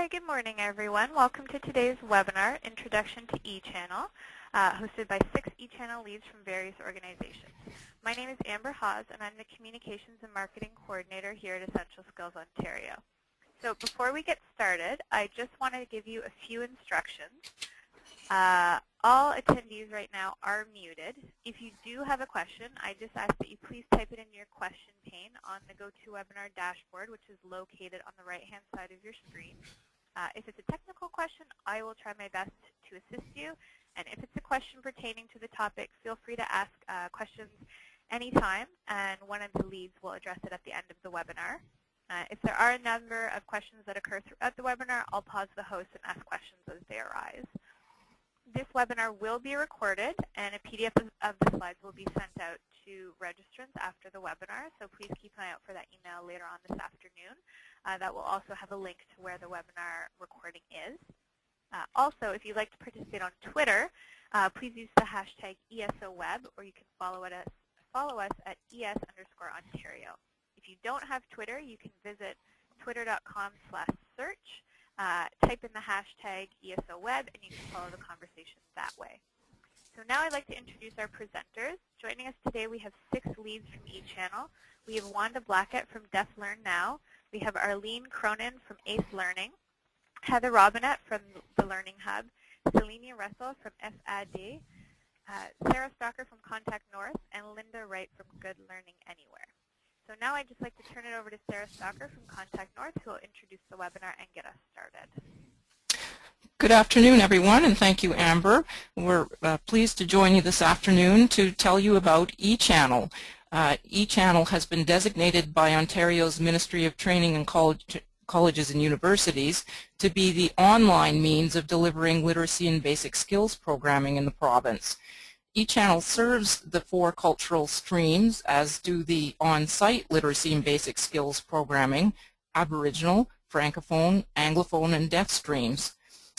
Hi, good morning, everyone. Welcome to today's webinar, Introduction to eChannel, hosted by 6 eChannel leads from various organizations. My name is Amber Hawes, and I'm the Communications and Marketing Coordinator here at Essential Skills Ontario. So before we get started, I just want to give you a few instructions. All attendees right now are muted. If you do have a question, I just ask that you please type it in your question pane on the GoToWebinar dashboard, which is located on the right-hand side of your screen. If it's a technical question, I will try my best to assist you. And if it's a question pertaining to the topic, feel free to ask questions anytime, and one of the leads will address it at the end of the webinar. If there are a number of questions that occur throughout the webinar, I'll pause the host and ask questions as they arise. This webinar will be recorded, and a PDF of the slides will be sent out to registrants after the webinar, so please keep an eye out for that email later on this afternoon. That will also have a link to where the webinar recording is. Also, if you'd like to participate on Twitter, please use the hashtag ESOWeb, or you can follow us at ES_Ontario. If you don't have Twitter, you can visit twitter.com/search. Type in the hashtag ESOWeb, and you can follow the conversation that way. So now I'd like to introduce our presenters. Joining us today, we have 6 leads from eChannel. We have Wanda Blackett from Deaf Learn Now. We have Arlene Cronin from ACE Learning, Heather Robinet from the LearningHUB, Célinie Russell from FAD, Sarah Stalker from Contact North, and Linda Wright from Good Learning Anywhere. So now I'd just like to turn it over to Sarah Stalker from Contact North, who will introduce the webinar and get us started. Good afternoon, everyone, and thank you, Amber. We're pleased to join you this afternoon to tell you about eChannel. eChannel has been designated by Ontario's Ministry of Training and Colleges and Universities to be the online means of delivering literacy and basic skills programming in the province. eChannel serves the 4 cultural streams, as do the on-site literacy and basic skills programming, Aboriginal, Francophone, Anglophone, and deaf streams.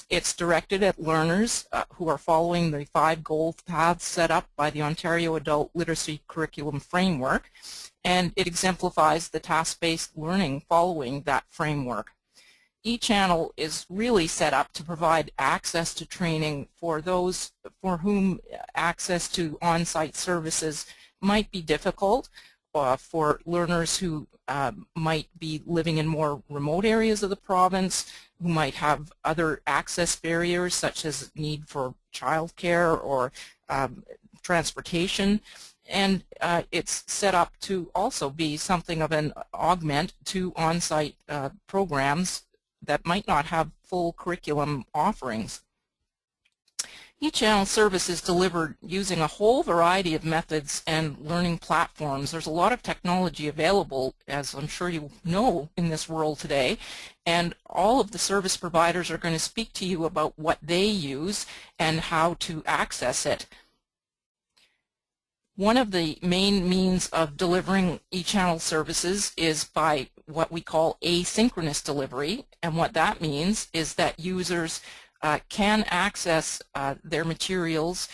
It's directed at learners who are following the 5 goal paths set up by the Ontario Adult Literacy Curriculum Framework, and it exemplifies the task-based learning following that framework. eChannel is really set up to provide access to training for those for whom access to on-site services might be difficult, for learners who might be living in more remote areas of the province, who might have other access barriers such as need for childcare or transportation. And it's set up to also be something of an augment to on-site programs that might not have full curriculum offerings. eChannel service is delivered using a whole variety of methods and learning platforms. There's a lot of technology available, as I'm sure you know, in this world today, and all of the service providers are going to speak to you about what they use and how to access it. One of the main means of delivering eChannel services is by what we call asynchronous delivery, and what that means is that users can access their materials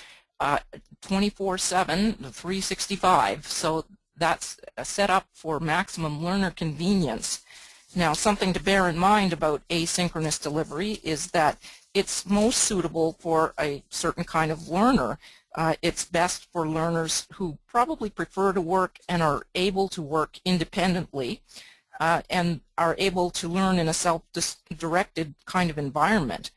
24/7, 365. So that's set up for maximum learner convenience. Now, something to bear in mind about asynchronous delivery is that it's most suitable for a certain kind of learner. It's best for learners who probably prefer to work and are able to work independently and are able to learn in a self-directed kind of environment.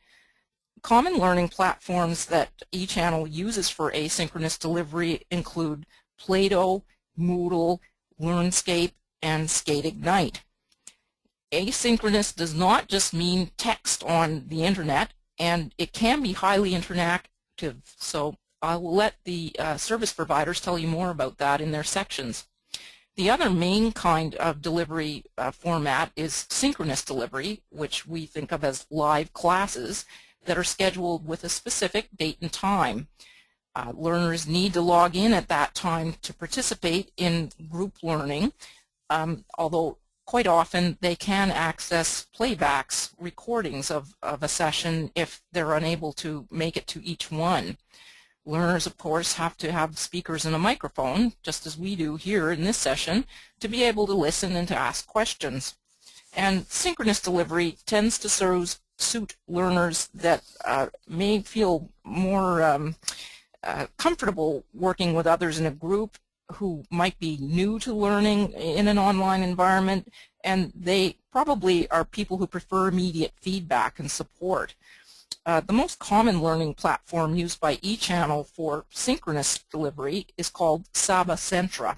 Common learning platforms that eChannel uses for asynchronous delivery include Play-Doh, Moodle, LearnScape, and SkateIgnite. Asynchronous does not just mean text on the internet, and it can be highly interactive, so I will let the service providers tell you more about that in their sections. The other main kind of delivery format is synchronous delivery, which we think of as live classes that are scheduled with a specific date and time. Learners need to log in at that time to participate in group learning, although quite often they can access playbacks, recordings of a session if they're unable to make it to each one. Learners, of course, have to have speakers and a microphone, just as we do here in this session, to be able to listen and to ask questions. And synchronous delivery tends to suit learners that may feel more comfortable working with others in a group, who might be new to learning in an online environment, and they probably are people who prefer immediate feedback and support. The most common learning platform used by eChannel for synchronous delivery is called Saba Centra.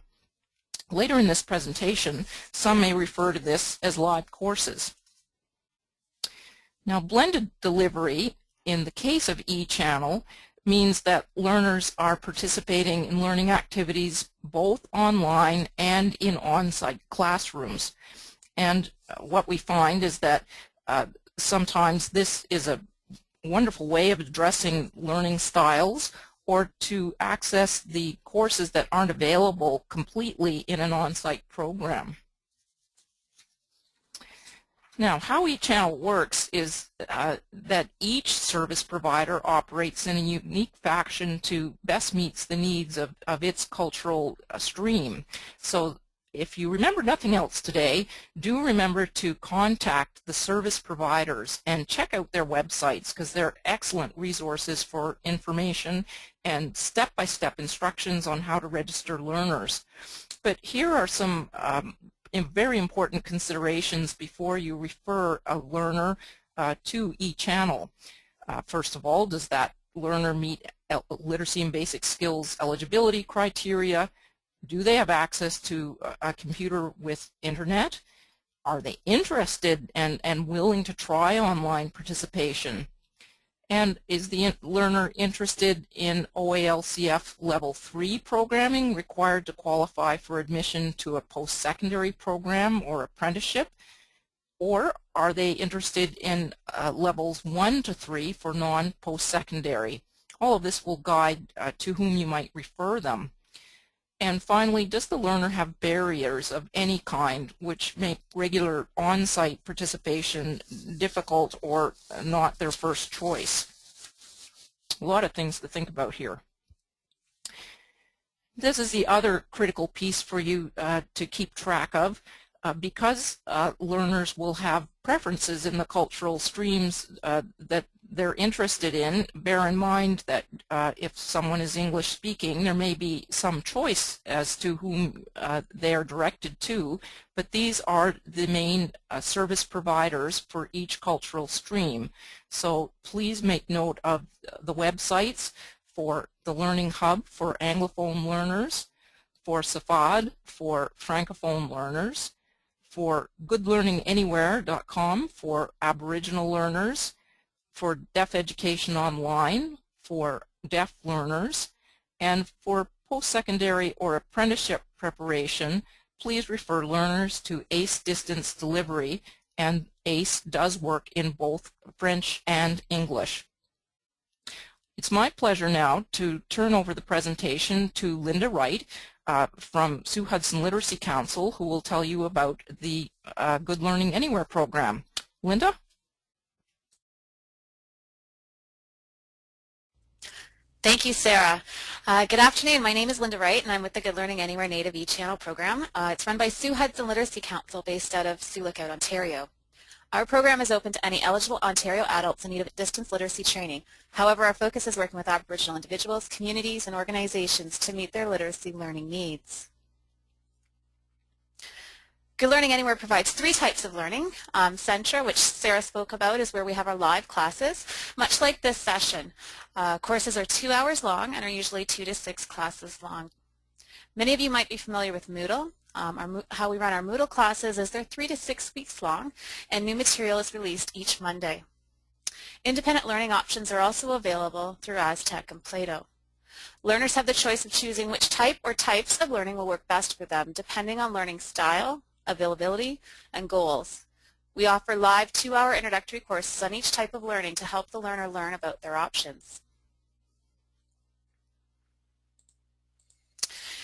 Later in this presentation, some may refer to this as live courses. Now, blended delivery, in the case of eChannel, means that learners are participating in learning activities both online and in on-site classrooms. And what we find is that sometimes this is a wonderful way of addressing learning styles, or to access the courses that aren't available completely in an on-site program. Now, how eChannel works is that each service provider operates in a unique fashion to best meets the needs of its cultural stream. So if you remember nothing else today, do remember to contact the service providers and check out their websites, because they're excellent resources for information and step-by-step instructions on how to register learners. But here are some very important considerations before you refer a learner to eChannel. First of all, does that learner meet literacy and basic skills eligibility criteria? Do they have access to a computer with internet? Are they interested and willing to try online participation? And is the learner interested in OALCF Level 3 programming required to qualify for admission to a post-secondary program or apprenticeship? Or are they interested in levels 1 to 3 for non-post-secondary? All of this will guide to whom you might refer them. And finally, does the learner have barriers of any kind which make regular on-site participation difficult or not their first choice? A lot of things to think about here. This is the other critical piece for you to keep track of. Because learners will have preferences in the cultural streams that they're interested in, bear in mind that if someone is English speaking, there may be some choice as to whom they are directed to, but these are the main service providers for each cultural stream. So please make note of the websites for the LearningHUB for Anglophone learners, for SAFAD for Francophone learners, for GoodLearningAnywhere.com for Aboriginal learners, for Deaf Education Online for deaf learners, and for post-secondary or apprenticeship preparation, please refer learners to ACE Distance Delivery, and ACE does work in both French and English. It's my pleasure now to turn over the presentation to Linda Wright from Sue Hudson Literacy Council, who will tell you about the Good Learning Anywhere program. Linda? Thank you, Sarah. Good afternoon. My name is Linda Wright, and I'm with the Good Learning Anywhere Native eChannel program. It's run by Sue Hudson Literacy Council based out of Sioux Lookout, Ontario. Our program is open to any eligible Ontario adults in need of distance literacy training. However, our focus is working with Aboriginal individuals, communities, and organizations to meet their literacy learning needs. Good Learning Anywhere provides 3 types of learning. Centra, which Sarah spoke about, is where we have our live classes, much like this session. Courses are 2 hours long and are usually 2 to 6 classes long. Many of you might be familiar with Moodle. How we run our Moodle classes is they're 3 to 6 weeks long, and new material is released each Monday. Independent learning options are also available through Aztec and Plato. Learners have the choice of choosing which type or types of learning will work best for them, depending on learning style, availability, and goals. We offer live 2-hour introductory courses on each type of learning to help the learner learn about their options.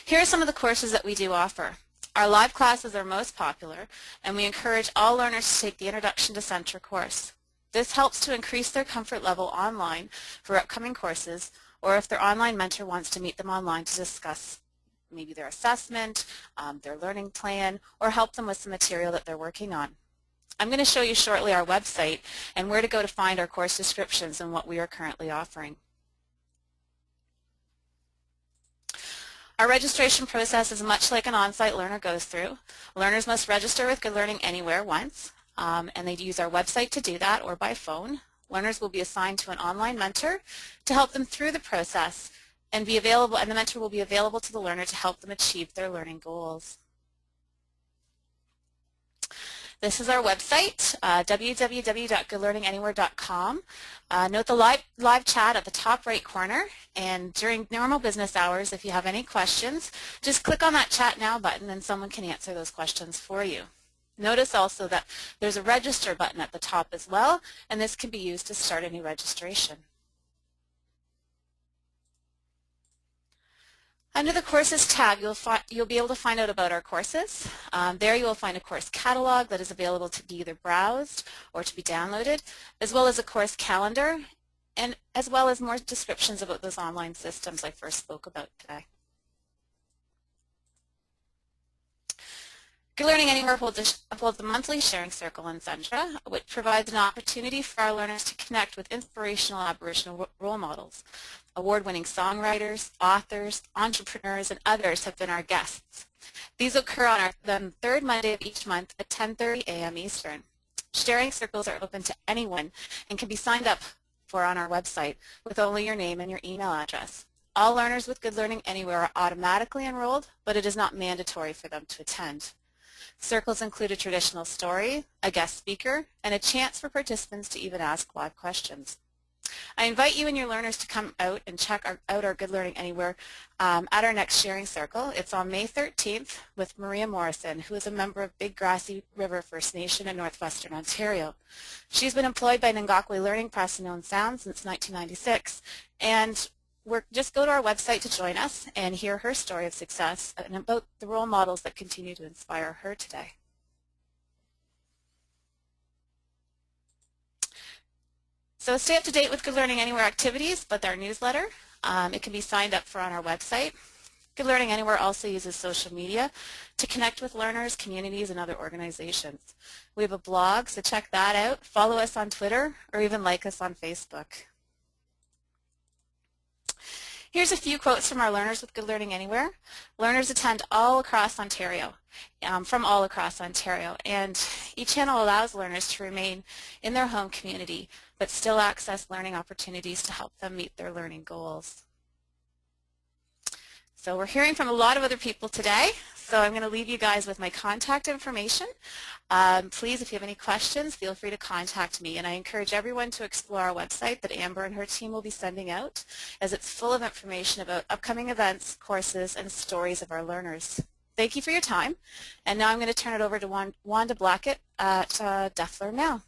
Here are some of the courses that we do offer. Our live classes are most popular, and we encourage all learners to take the Introduction to Centra course. This helps to increase their comfort level online for upcoming courses, or if their online mentor wants to meet them online to discuss maybe their assessment, their learning plan, or help them with some material that they're working on. I'm going to show you shortly our website and where to go to find our course descriptions and what we are currently offering. Our registration process is much like an on-site learner goes through. Learners must register with Good Learning Anywhere once, and they use our website to do that or by phone. Learners will be assigned to an online mentor to help them through the process and the mentor will be available to the learner to help them achieve their learning goals. This is our website, www.goodlearninganywhere.com. Note the live chat at the top right corner, and during normal business hours, if you have any questions, just click on that Chat Now button and someone can answer those questions for you. Notice also that there's a register button at the top as well, and this can be used to start a new registration. Under the Courses tab, you'll be able to find out about our courses. There you will find a course catalog that is available to be either browsed or to be downloaded, as well as a course calendar, and as well as more descriptions about those online systems I first spoke about today. Good Learning Anywhere holds a monthly sharing circle in Centra, which provides an opportunity for our learners to connect with inspirational Aboriginal role models. Award-winning songwriters, authors, entrepreneurs, and others have been our guests. These occur on the third Monday of each month at 10:30 a.m. Eastern. Sharing circles are open to anyone and can be signed up for on our website with only your name and your email address. All learners with Good Learning Anywhere are automatically enrolled, but it is not mandatory for them to attend. Circles include a traditional story, a guest speaker, and a chance for participants to even ask live questions. I invite you and your learners to come out and check out our Good Learning Anywhere at our next sharing circle. It's on May 13th with Maria Morrison, who is a member of Big Grassy River First Nation in northwestern Ontario. She's been employed by Ngakwe Learning Press and Own Sound since 1996, and just go to our website to join us and hear her story of success and about the role models that continue to inspire her today. So stay up to date with Good Learning Anywhere activities, but our newsletter, it can be signed up for on our website. Good Learning Anywhere also uses social media to connect with learners, communities, and other organizations. We have a blog, so check that out. Follow us on Twitter or even like us on Facebook. Here's a few quotes from our learners with Good Learning Anywhere. Learners attend all across Ontario, from all across Ontario, and eChannel allows learners to remain in their home community but still access learning opportunities to help them meet their learning goals. So we're hearing from a lot of other people today, so I'm going to leave you guys with my contact information. Please, if you have any questions, feel free to contact me, and I encourage everyone to explore our website that Amber and her team will be sending out, as it's full of information about upcoming events, courses, and stories of our learners. Thank you for your time, and now I'm going to turn it over to Wanda Blackett at Deaf Learn Now.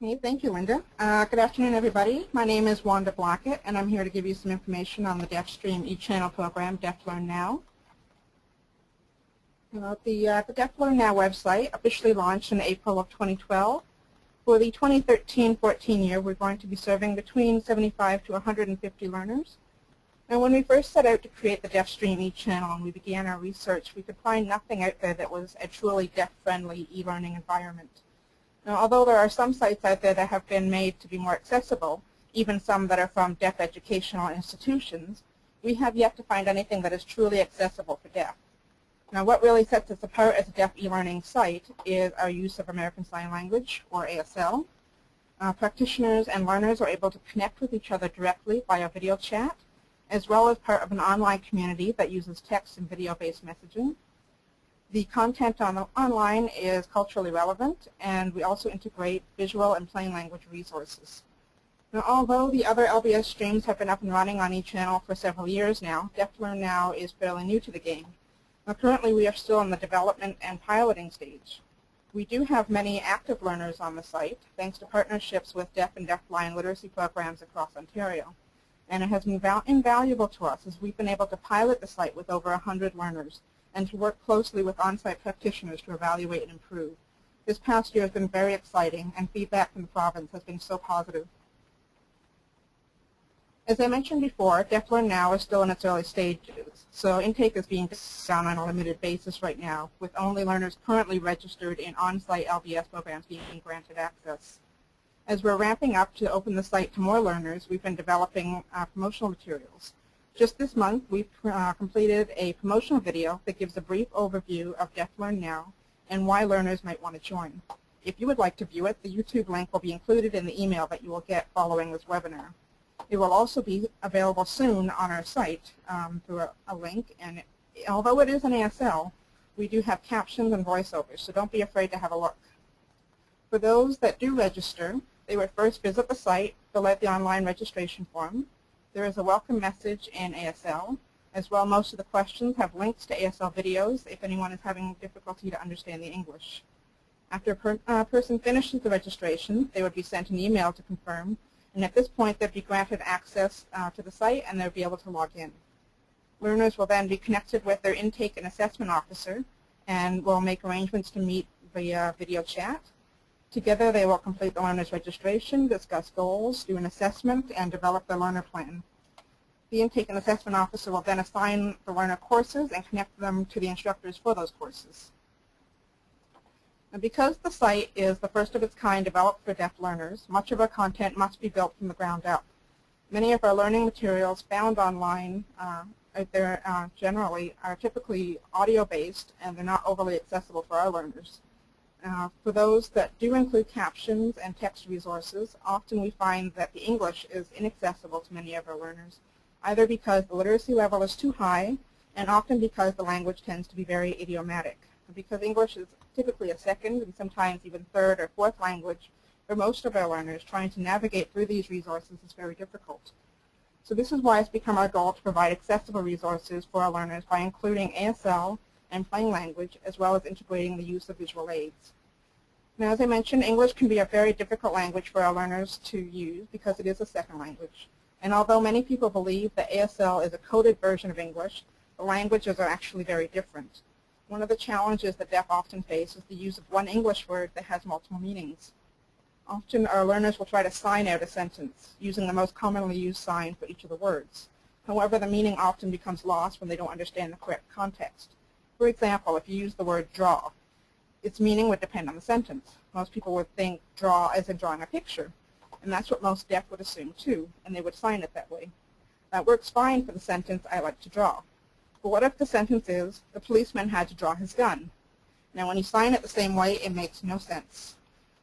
Hey, thank you, Linda. Good afternoon, everybody. My name is Wanda Blackett, and I'm here to give you some information on the DeafStream eChannel program, Deaf Learn Now. The Deaf Learn Now website officially launched in April of 2012. For the 2013-14 year, we're going to be serving between 75 to 150 learners. And when we first set out to create the DeafStream eChannel and we began our research, we could find nothing out there that was a truly deaf-friendly e-learning environment. Now, although there are some sites out there that have been made to be more accessible, even some that are from deaf educational institutions, we have yet to find anything that is truly accessible for deaf. Now, what really sets us apart as a deaf e-learning site is our use of American Sign Language, or ASL. Practitioners and learners are able to connect with each other directly via video chat, as well as part of an online community that uses text and video-based messaging. The content online is culturally relevant, and we also integrate visual and plain language resources. Now, although the other LBS streams have been up and running on eChannel for several years now, Deaf Learn Now is fairly new to the game. Now, currently, we are still in the development and piloting stage. We do have many active learners on the site, thanks to partnerships with deaf and deafblind literacy programs across Ontario. And it has been invaluable to us as we've been able to pilot the site with over 100 learners and to work closely with on-site practitioners to evaluate and improve. This past year has been very exciting, and feedback from the province has been so positive. As I mentioned before, DeafLearn is still in its early stages, so intake is being done on a limited basis right now, with only learners currently registered in on-site LBS programs being granted access. As we're ramping up to open the site to more learners, we've been developing promotional materials. Just this month, we've completed a promotional video that gives a brief overview of DeafLearn Now and why learners might want to join. If you would like to view it, the YouTube link will be included in the email that you will get following this webinar. It will also be available soon on our site through a link, and although it is an ASL, we do have captions and voiceovers, so don't be afraid to have a look. For those that do register, they would first visit the site, fill out the online registration form. There is a welcome message in ASL. As well, most of the questions have links to ASL videos if anyone is having difficulty to understand the English. After a person finishes the registration, they would be sent an email to confirm, and at this point they'd be granted access to the site and they'll be able to log in. Learners will then be connected with their intake and assessment officer and will make arrangements to meet via video chat. Together they will complete the learner's registration, discuss goals, do an assessment, and develop their learner plan. The intake and assessment officer will then assign the learner courses and connect them to the instructors for those courses. And because the site is the first of its kind developed for deaf learners, much of our content must be built from the ground up. Many of our learning materials found online generally are typically audio-based, and they're not overly accessible for our learners. For those that do include captions and text resources, often we find that the English is inaccessible to many of our learners, either because the literacy level is too high and often because the language tends to be very idiomatic. Because English is typically a second and sometimes even third or fourth language for most of our learners, trying to navigate through these resources is very difficult. So this is why it's become our goal to provide accessible resources for our learners by including ASL and plain language, as well as integrating the use of visual aids. Now, as I mentioned, English can be a very difficult language for our learners to use because it is a second language. And although many people believe that ASL is a coded version of English, the languages are actually very different. One of the challenges that deaf often face is the use of one English word that has multiple meanings. Often our learners will try to sign out a sentence using the most commonly used sign for each of the words. However, the meaning often becomes lost when they don't understand the correct context. For example, if you use the word draw, its meaning would depend on the sentence. Most people would think draw as in drawing a picture, and that's what most deaf would assume too, and they would sign it that way. That works fine for the sentence, I like to draw. But what if the sentence is, the policeman had to draw his gun? Now when you sign it the same way, it makes no sense.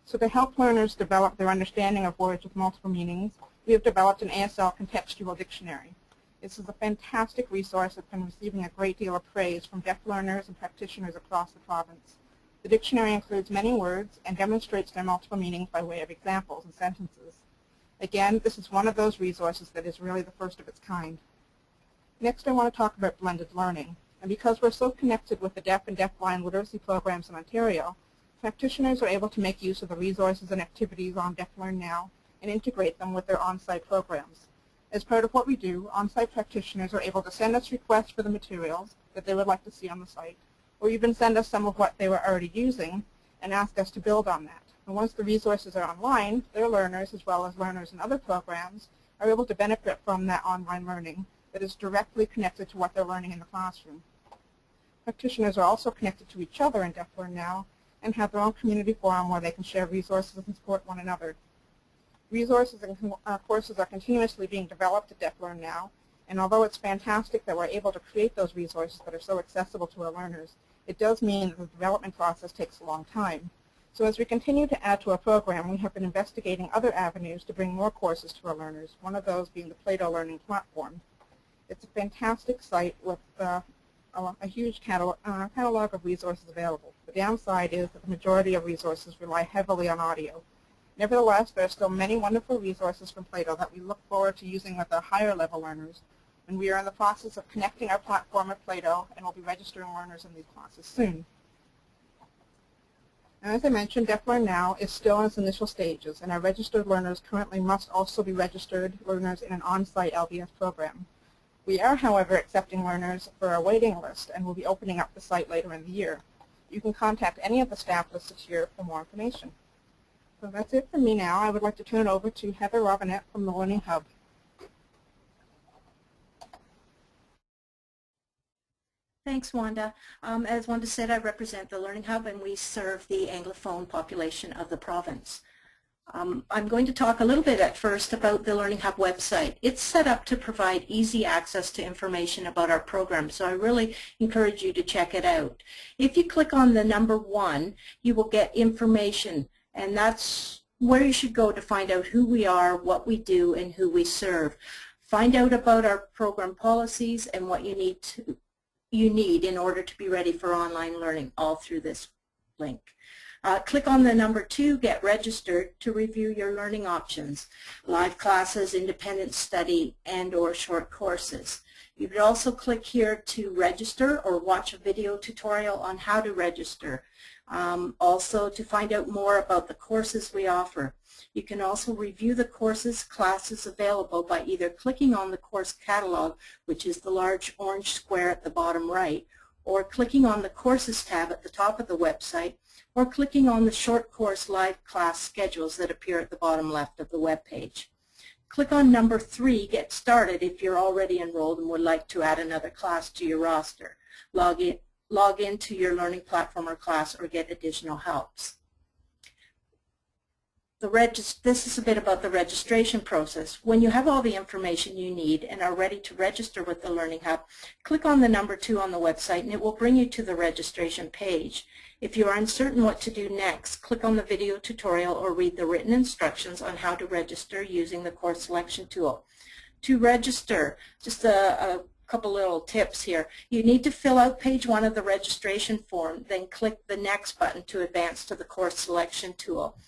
So to help learners develop their understanding of words with multiple meanings, we have developed an ASL contextual dictionary. This is a fantastic resource that's been receiving a great deal of praise from deaf learners and practitioners across the province. The dictionary includes many words and demonstrates their multiple meanings by way of examples and sentences. Again, this is one of those resources that is really the first of its kind. Next, I want to talk about blended learning. And because we're so connected with the deaf and deafblind literacy programs in Ontario, practitioners are able to make use of the resources and activities on DeafLearn Now and integrate them with their on-site programs. As part of what we do, on-site practitioners are able to send us requests for the materials that they would like to see on the site, or even send us some of what they were already using and ask us to build on that. And once the resources are online, their learners, as well as learners in other programs, are able to benefit from that online learning that is directly connected to what they're learning in the classroom. Practitioners are also connected to each other in DeafLearn Now and have their own community forum where they can share resources and support one another. Resources and courses are continuously being developed at DeafLearn Now, and although it's fantastic that we're able to create those resources that are so accessible to our learners, it does mean that the development process takes a long time. So as we continue to add to our program, we have been investigating other avenues to bring more courses to our learners, one of those being the Plato Learning Platform. It's a fantastic site with a huge catalog of resources available. The downside is that the majority of resources rely heavily on audio. Nevertheless, there are still many wonderful resources from Plato that we look forward to using with our higher level learners, and we are in the process of connecting our platform with Plato and will be registering learners in these classes soon. Now, as I mentioned, DeafLearn Now is still in its initial stages, and our registered learners currently must also be registered learners in an on-site LBS program. We are, however, accepting learners for our waiting list and will be opening up the site later in the year. You can contact any of the staff listed here for more information. So that's it from me now. I would like to turn it over to Heather Robinet from the LearningHUB. Thanks, Wanda. As Wanda said, I represent the Learning Hub, and we serve the Anglophone population of the province. I'm going to talk a little bit at first about the Learning Hub website. It's set up to provide easy access to information about our program, so I really encourage you to check it out. If you click on the number 1, you will get information, and that's where you should go to find out who we are, what we do, and who we serve. Find out about our program policies and what you need in order to be ready for online learning, all through this link. Click on the number 2, Get Registered, to review your learning options, live classes, independent study, and/or short courses. You could also click here to register or watch a video tutorial on how to register. Also to find out more about the courses we offer. You can also review the classes available by either clicking on the course catalog, which is the large orange square at the bottom right, or clicking on the Courses tab at the top of the website, or clicking on the short course live class schedules that appear at the bottom left of the web page. Click on number 3, Get Started, if you're already enrolled and would like to add another class to your roster. Log into your learning platform or class or get additional helps. This is a bit about the registration process. When you have all the information you need and are ready to register with the Learning Hub, click on the number 2 on the website and it will bring you to the registration page. If you are uncertain what to do next, click on the video tutorial or read the written instructions on how to register using the course selection tool. To register, just a couple little tips here. You need to fill out page 1 of the registration form, then click the Next button to advance to the course selection tool.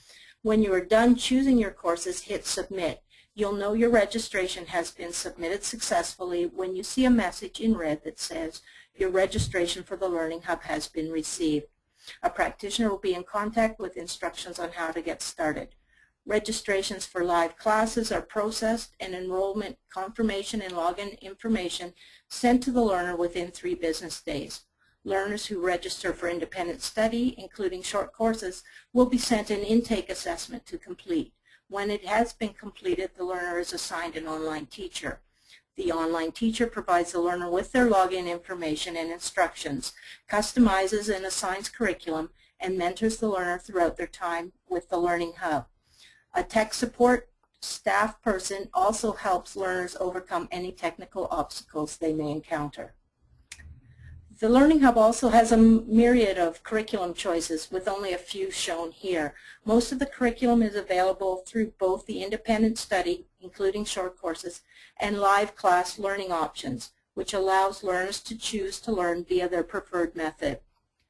When you are done choosing your courses, hit Submit. You'll know your registration has been submitted successfully when you see a message in red that says your registration for the Learning Hub has been received. A practitioner will be in contact with instructions on how to get started. Registrations for live classes are processed and enrollment confirmation and login information sent to the learner within 3 business days. Learners who register for independent study, including short courses, will be sent an intake assessment to complete. When it has been completed, the learner is assigned an online teacher. The online teacher provides the learner with their login information and instructions, customizes and assigns curriculum, and mentors the learner throughout their time with the Learning Hub. A tech support staff person also helps learners overcome any technical obstacles they may encounter. The Learning Hub also has a myriad of curriculum choices, with only a few shown here. Most of the curriculum is available through both the independent study, including short courses, and live class learning options, which allows learners to choose to learn via their preferred method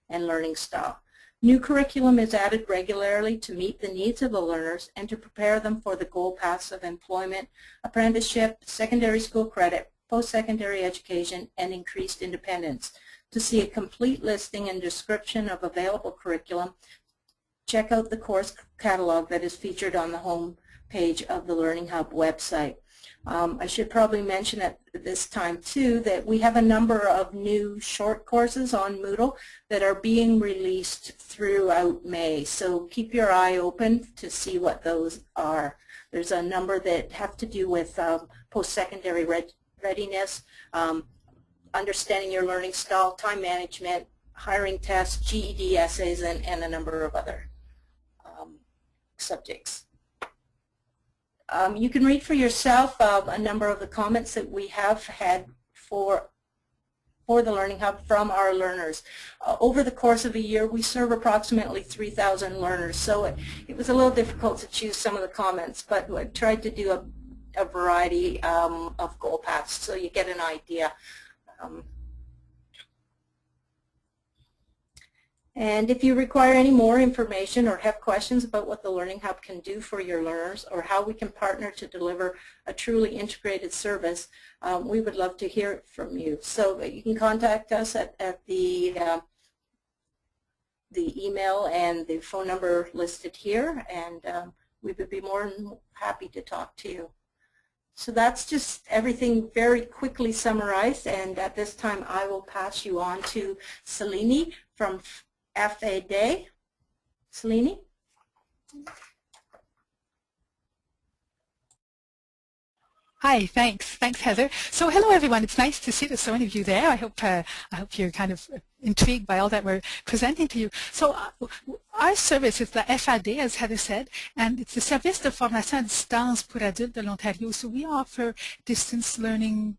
and learning style. New curriculum is added regularly to meet the needs of the learners and to prepare them for the goal paths of employment, apprenticeship, secondary school credit, post-secondary education, and increased independence. To see a complete listing and description of available curriculum, check out the course catalog that is featured on the home page of the Learning Hub website. I should probably mention at this time too that we have a number of new short courses on Moodle that are being released throughout May, so keep your eye open to see what those are. There's a number that have to do with post-secondary readiness, understanding your learning style, time management, hiring tests, GED essays, and a number of other subjects. You can read for yourself a number of the comments that we have had for the Learning Hub from our learners. Over the course of a year, we serve approximately 3,000 learners, so it was a little difficult to choose some of the comments, but I tried to do a variety of goal paths so you get an idea. And if you require any more information or have questions about what the Learning Hub can do for your learners or how we can partner to deliver a truly integrated service, we would love to hear from you. So you can contact us at the email and the phone number listed here, and we would be more than happy to talk to you. So that's just everything very quickly summarized, and at this time I will pass you on to Célinie from FAD. Hi, thanks. Thanks, Heather. So hello, everyone. It's nice to see there's so many of you there. I hope you're kind of intrigued by all that we're presenting to you. So our service is the FAD, as Heather said, and it's the Service de Formation à Distance pour Adultes de l'Ontario. So we offer distance learning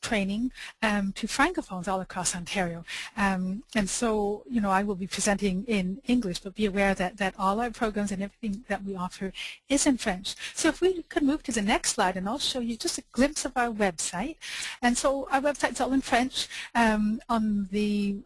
training to Francophones all across Ontario. And so, you know, I will be presenting in English, but be aware that all our programs and everything that we offer is in French. So if we could move to the next slide, and I'll show you just a glimpse of our website. And so our website's all in French. On the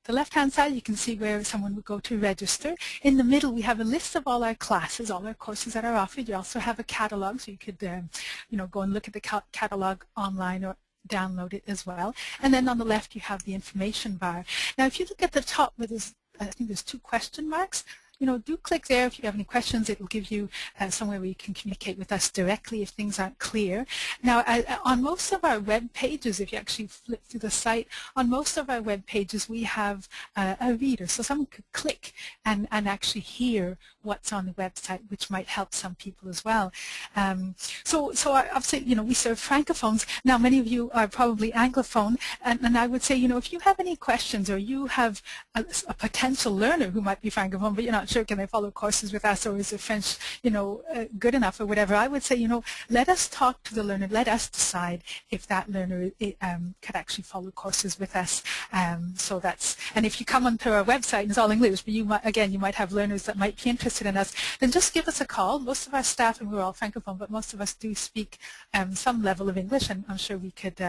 left-hand side, you can see where someone would go to register. In the middle, we have a list of all our classes, all our courses that are offered. You also have a catalog, so you could, you know, go and look at the catalog online or download it as well. And then on the left you have the information bar. Now if you look at the top where there's, I think there's 2 question marks, you know, do click there if you have any questions. It will give you somewhere where you can communicate with us directly if things aren't clear. Now, on most of our web pages, if you actually flip through the site, on most of our web pages we have a reader, so someone could click and actually hear what's on the website, which might help some people as well. So obviously, you know, we serve Francophones. Now, many of you are probably Anglophone, and I would say, you know, if you have any questions or you have a potential learner who might be Francophone, but you're not sure, can they follow courses with us, or is their French, you know, good enough or whatever, I would say, you know, let us talk to the learner, let us decide if that learner could actually follow courses with us. So that's, and if you come onto our website, it's all English, but you might, again, you might have learners that might be interested in us, then just give us a call. Most of our staff, and we're all Francophone, but most of us do speak some level of English, and I'm sure we could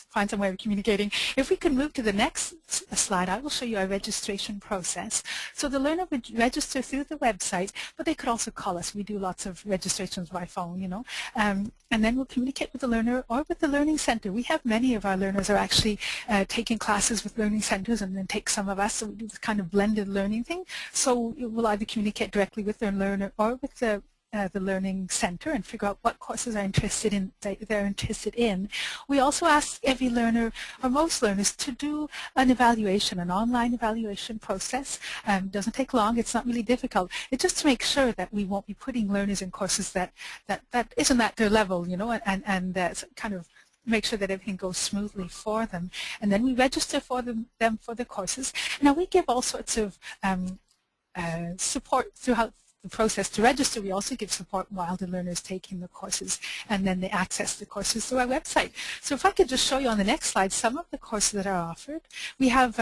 find some way of communicating. If we can move to the next slide, I will show you our registration process. So the learner would register through the website, but they could also call us. We do lots of registrations by phone, you know, and then we'll communicate with the learner or with the Learning Center. We have many of our learners are actually taking classes with Learning Centers and then take some of us, so we do this kind of blended learning thing. So we'll either communicate directly with their learner or with the Learning Center and figure out what courses are they're interested in. We also ask every learner, or most learners, to do an evaluation, an online evaluation process. Doesn't take long, it's not really difficult. It's just to make sure that we won't be putting learners in courses that isn't at their level, you know, and kind of make sure that everything goes smoothly for them. And then we register for them for the courses. Now we give all sorts of support throughout the process to register. We also give support while the learner is taking the courses, and then they access the courses through our website. So if I could just show you on the next slide some of the courses that are offered. We have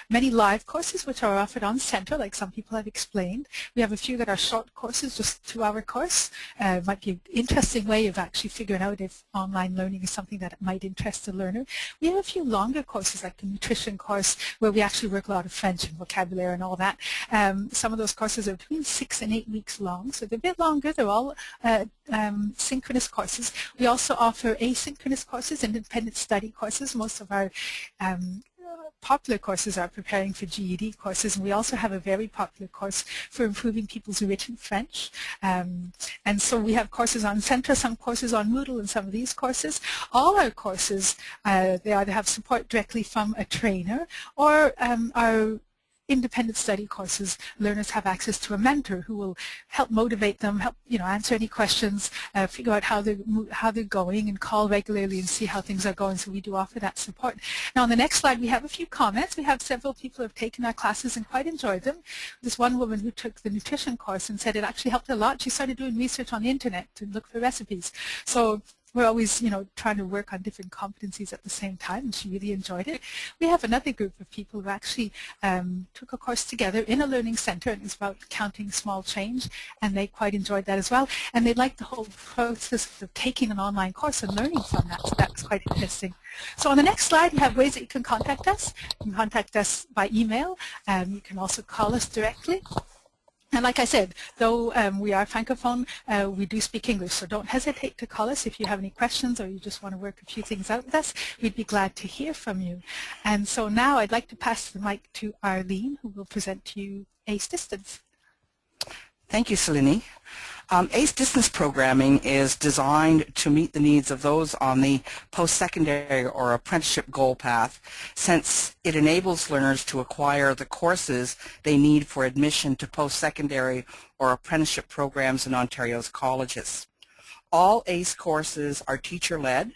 many live courses which are offered on Centre, like some people have explained. We have a few that are short courses, just 2-hour course. Might be an interesting way of actually figuring out if online learning is something that might interest the learner. We have a few longer courses, like the nutrition course, where we actually work a lot of French and vocabulary and all that. Some of those courses are between 6 and 8 weeks long, so they're a bit longer. They're all synchronous courses. We also offer asynchronous courses, independent study courses. Most of our popular courses are preparing for GED courses, and we also have a very popular course for improving people's written French. And so we have courses on Centre, some courses on Moodle, and some of these courses. All our courses, they either have support directly from a trainer, or our independent study courses, learners have access to a mentor who will help motivate them, help, you know, answer any questions, figure out how they're going, and call regularly and see how things are going. So we do offer that support. Now on the next slide we have a few comments. We have several people who have taken our classes and quite enjoyed them. There's one woman who took the nutrition course and said it actually helped a lot. She started doing research on the internet to look for recipes. So we're always, you know, trying to work on different competencies at the same time, and she really enjoyed it. We have another group of people who actually took a course together in a learning center, and it's about counting small change, and they quite enjoyed that as well. And they liked the whole process of taking an online course and learning from that, so that was quite interesting. So on the next slide, you have ways that you can contact us. You can contact us by email. You can also call us directly. And like I said, though we are Francophone, we do speak English, so don't hesitate to call us if you have any questions or you just want to work a few things out with us. We'd be glad to hear from you. And so now I'd like to pass the mic to Arlene, who will present to you ACE Distance. Thank you, Célinie. ACE Distance programming is designed to meet the needs of those on the post-secondary or apprenticeship goal path, since it enables learners to acquire the courses they need for admission to post-secondary or apprenticeship programs in Ontario's colleges. All ACE courses are teacher-led,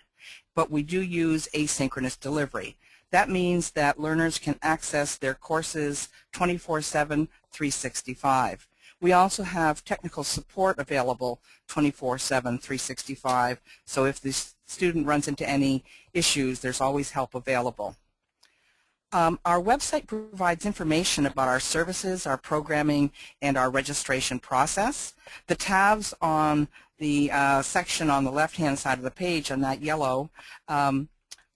but we do use asynchronous delivery. That means that learners can access their courses 24/7, 365. We also have technical support available 24/7, 365, so if the student runs into any issues, there's always help available. Our website provides information about our services, our programming, and our registration process. The tabs on the section on the left-hand side of the page, on that yellow,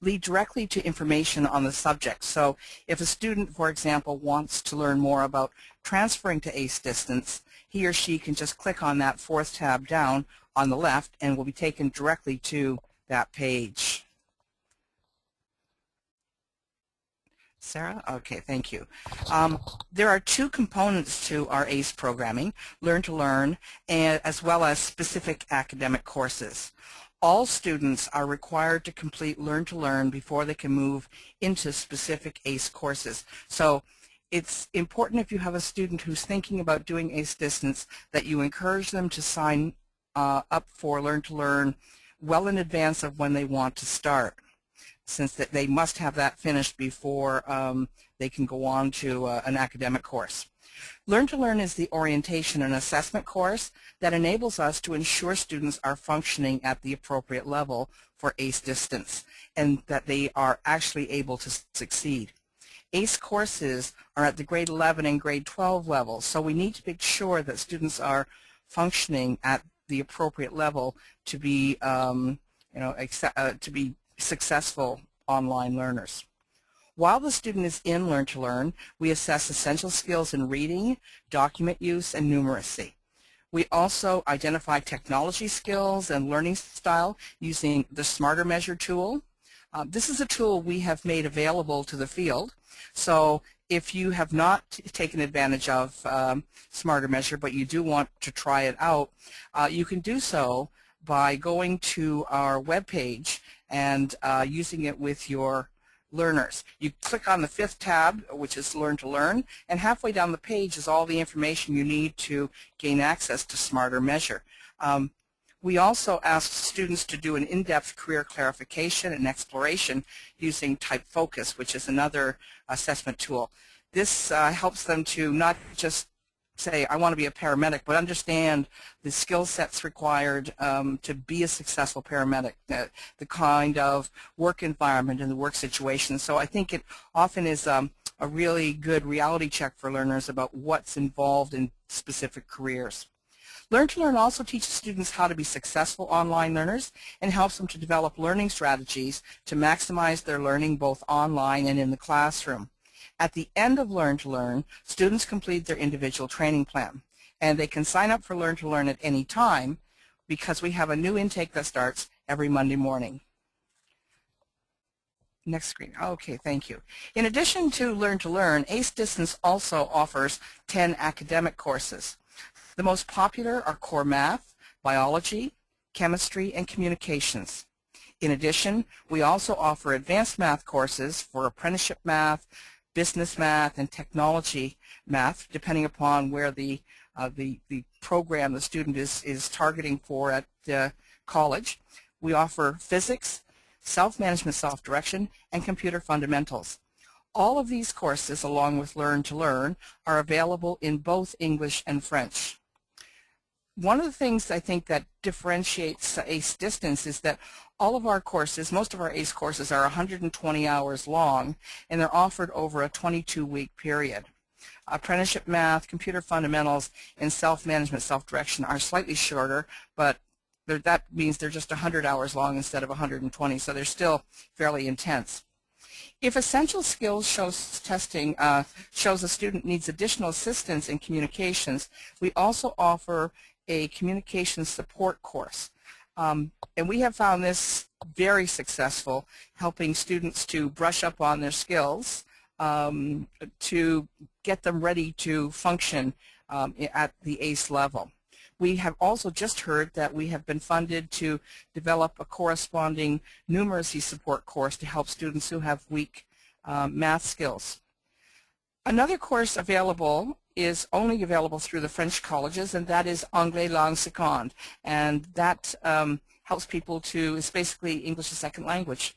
lead directly to information on the subject. So if a student, for example, wants to learn more about transferring to ACE Distance, he or she can just click on that fourth tab down on the left and will be taken directly to that page. Sarah? Okay, thank you. There are two components to our ACE programming, Learn to Learn, and as well as specific academic courses. All students are required to complete Learn to Learn before they can move into specific ACE courses. So it's important, if you have a student who's thinking about doing ACE Distance, that you encourage them to sign up for Learn to Learn well in advance of when they want to start, since that they must have that finished before they can go on to an academic course. Learn to Learn is the orientation and assessment course that enables us to ensure students are functioning at the appropriate level for ACE Distance and that they are actually able to succeed. ACE courses are at the grade 11 and grade 12 levels, so we need to make sure that students are functioning at the appropriate level to be, to be successful online learners. While the student is in Learn to Learn, we assess essential skills in reading, document use, and numeracy. We also identify technology skills and learning style using the Smarter Measure tool. This is a tool we have made available to the field, so if you have not taken advantage of Smarter Measure but you do want to try it out, you can do so by going to our web page and using it with your learners. You click on the fifth tab, which is Learn to Learn, and halfway down the page is all the information you need to gain access to Smarter Measure. We also ask students to do an in-depth career clarification and exploration using Type Focus, which is another assessment tool. This helps them to not just say, I want to be a paramedic, but understand the skill sets required to be a successful paramedic, the kind of work environment and the work situation. So I think it often is a really good reality check for learners about what's involved in specific careers. Learn to Learn also teaches students how to be successful online learners and helps them to develop learning strategies to maximize their learning both online and in the classroom. At the end of Learn to Learn, students complete their individual training plan, and they can sign up for Learn to Learn at any time because we have a new intake that starts every Monday morning. Next screen. Okay, thank you. In addition to Learn, ACE Distance also offers 10 academic courses. The most popular are core math, biology, chemistry, and communications. In addition, we also offer advanced math courses for apprenticeship math, business math, and technology math, depending upon where the program the student is targeting for at college. We offer physics, self-management, self-direction, and computer fundamentals. All of these courses, along with Learn to Learn, are available in both English and French. One of the things I think that differentiates ACE Distance is that all of our courses, most of our ACE courses are 120 hours long, and they're offered over a 22-week period. Apprenticeship math, computer fundamentals, and self-management, self-direction are slightly shorter, but that means they're just 100 hours long instead of 120, so they're still fairly intense. If essential skills testing shows a student needs additional assistance in communications, we also offer a communications support course. And we have found this very successful, helping students to brush up on their skills to get them ready to function at the ACE level. We have also just heard that we have been funded to develop a corresponding numeracy support course to help students who have weak math skills. Another course available is only available through the French colleges, and that is Anglais langue seconde, and that helps people to, it's basically English as a second language.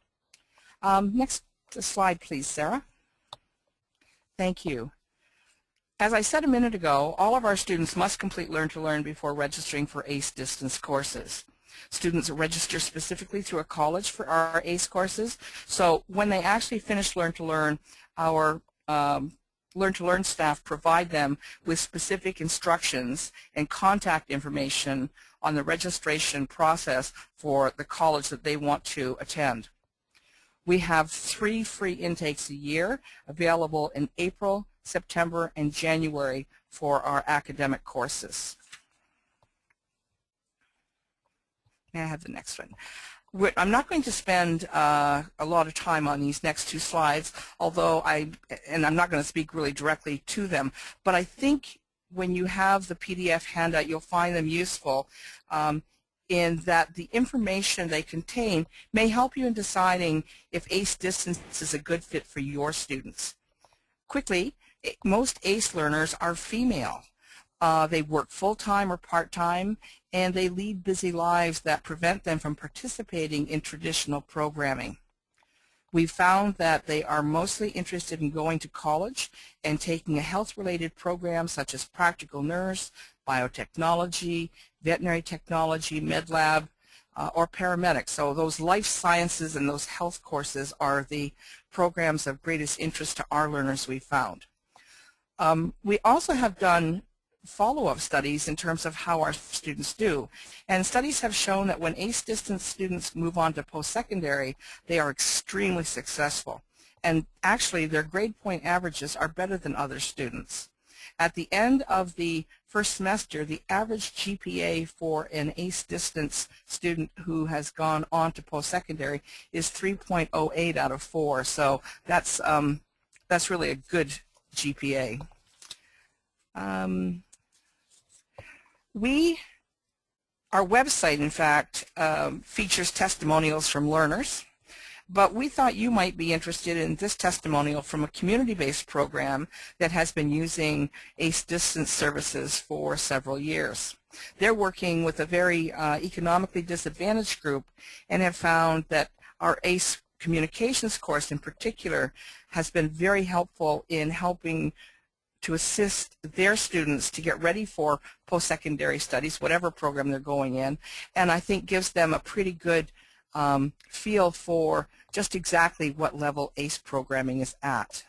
Next slide, please, Sarah. Thank you. As I said a minute ago, all of our students must complete Learn to Learn before registering for ACE distance courses. Students register specifically through a college for our ACE courses, so when they actually finish Learn to Learn, our Learn to Learn staff provide them with specific instructions and contact information on the registration process for the college that they want to attend. We have 3 free intakes a year available in April, September, and January for our academic courses. May I have the next one? I'm not going to spend a lot of time on these next 2 slides, although I'm not going to speak really directly to them, but I think when you have the PDF handout, you'll find them useful in that the information they contain may help you in deciding if ACE distance is a good fit for your students. Quickly, most ACE learners are female. They work full-time or part-time, and they lead busy lives that prevent them from participating in traditional programming. We've found that they are mostly interested in going to college and taking a health-related program such as practical nurse, biotechnology, veterinary technology, med lab, or paramedic. So those life sciences and those health courses are the programs of greatest interest to our learners we've found. We also have done follow-up studies in terms of how our students do. And studies have shown that when ACE distance students move on to post-secondary, they are extremely successful. And actually, their grade point averages are better than other students. At the end of the first semester, the average GPA for an ACE distance student who has gone on to post-secondary is 3.08 out of 4. So that's really a good GPA. Our website, in fact, features testimonials from learners, but we thought you might be interested in this testimonial from a community-based program that has been using ACE distance services for several years. They're working with a very economically disadvantaged group and have found that our ACE communications course in particular has been very helpful in helping to assist their students to get ready for post-secondary studies, whatever program they're going in, and I think gives them a pretty good feel for just exactly what level ACE programming is at.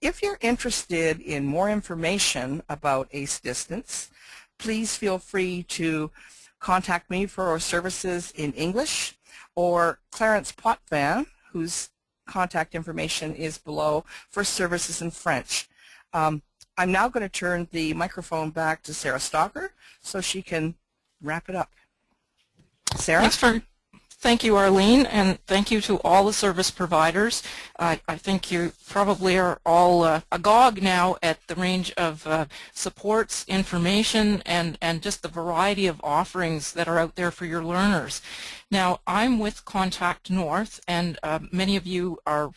If you're interested in more information about ACE distance, please feel free to contact me for our services in English, or Clarence Potvin, whose contact information is below, for services in French. I'm now going to turn the microphone back to Sarah Stalker so she can wrap it up. Sarah? Thank you, Arlene, and thank you to all the service providers. I think you probably are all agog now at the range of supports, information, and just the variety of offerings that are out there for your learners. Now, I'm with Contact North, and many of you are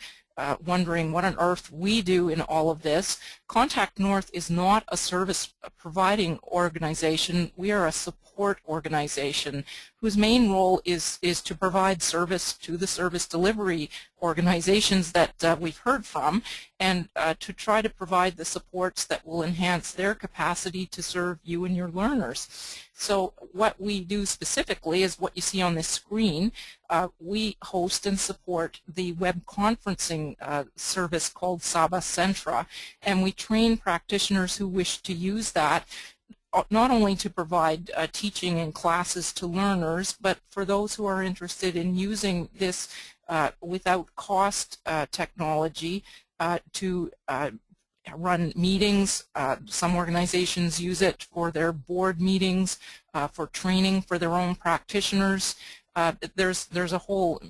wondering what on earth we do in all of this. Contact North is not a service providing organization. We are a support organization whose main role is to provide service to the service delivery organizations that we've heard from, and to try to provide the supports that will enhance their capacity to serve you and your learners. So what we do specifically is what you see on this screen. We host and support the web conferencing service called Saba Centra, and we train practitioners who wish to use that not only to provide teaching and classes to learners, but for those who are interested in using this without cost technology to run meetings. Some organizations use it for their board meetings, for training for their own practitioners. There's a whole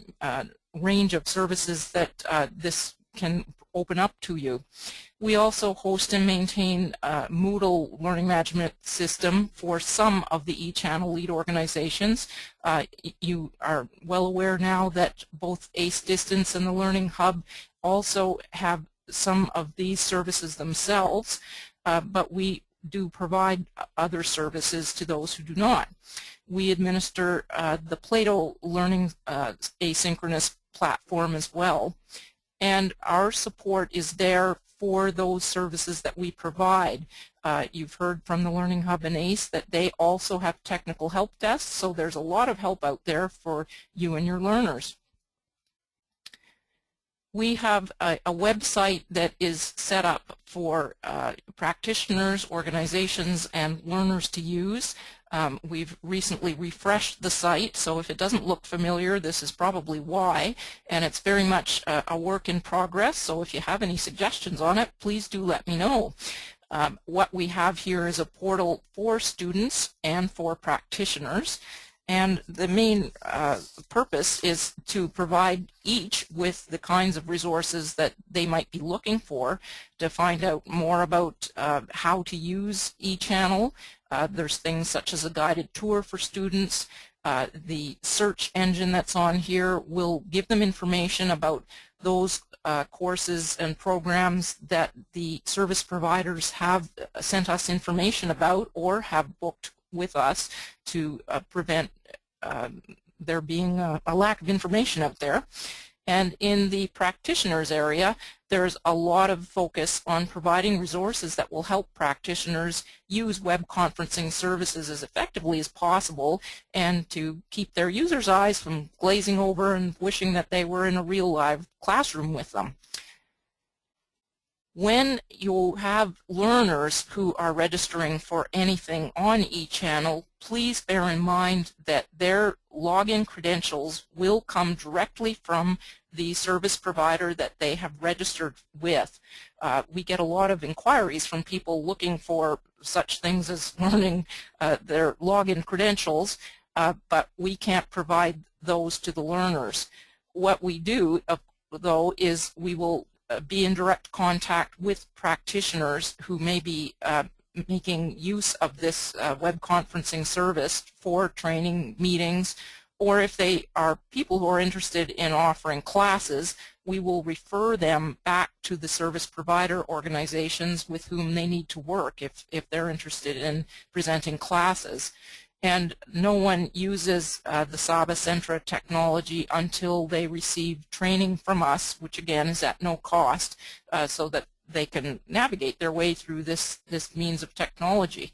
range of services that this can open up to you. We also host and maintain a Moodle learning management system for some of the e-channel lead organizations. You are well aware now that both ACE Distance and the LearningHUB also have some of these services themselves, but we do provide other services to those who do not. We administer the Plato Learning asynchronous platform as well, and our support is there for those services that we provide. You've heard from the LearningHUB and ACE that they also have technical help desks, so there's a lot of help out there for you and your learners. We have a website that is set up for practitioners, organizations, and learners to use. We've recently refreshed the site, so if it doesn't look familiar, this is probably why, and it's very much a work in progress, so if you have any suggestions on it, please do let me know. What we have here is a portal for students and for practitioners, and the main purpose is to provide each with the kinds of resources that they might be looking for to find out more about how to use eChannel. There's things such as a guided tour for students. The search engine that's on here will give them information about those courses and programs that the service providers have sent us information about or have booked with us to prevent there being a lack of information out there. And in the practitioners area, there's a lot of focus on providing resources that will help practitioners use web conferencing services as effectively as possible and to keep their users' eyes from glazing over and wishing that they were in a real live classroom with them. When you have learners who are registering for anything on eChannel, please bear in mind that their login credentials will come directly from the service provider that they have registered with. We get a lot of inquiries from people looking for such things as learning their login credentials, but we can't provide those to the learners. What we do, though, is we will be in direct contact with practitioners who may be making use of this web conferencing service for training meetings, or if they are people who are interested in offering classes, we will refer them back to the service provider organizations with whom they need to work if they're interested in presenting classes. And no one uses the Saba Centra technology until they receive training from us, which again is at no cost, so that they can navigate their way through this means of technology.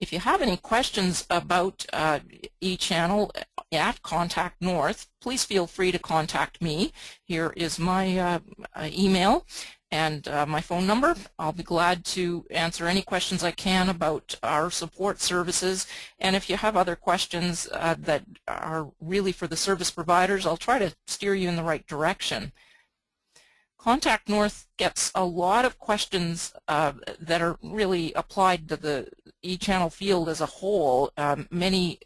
If you have any questions about eChannel at Contact North, please feel free to contact me. Here is my email and my phone number. I'll be glad to answer any questions I can about our support services. And if you have other questions that are really for the service providers, I'll try to steer you in the right direction. Contact North gets a lot of questions that are really applied to the eChannel field as a whole. Many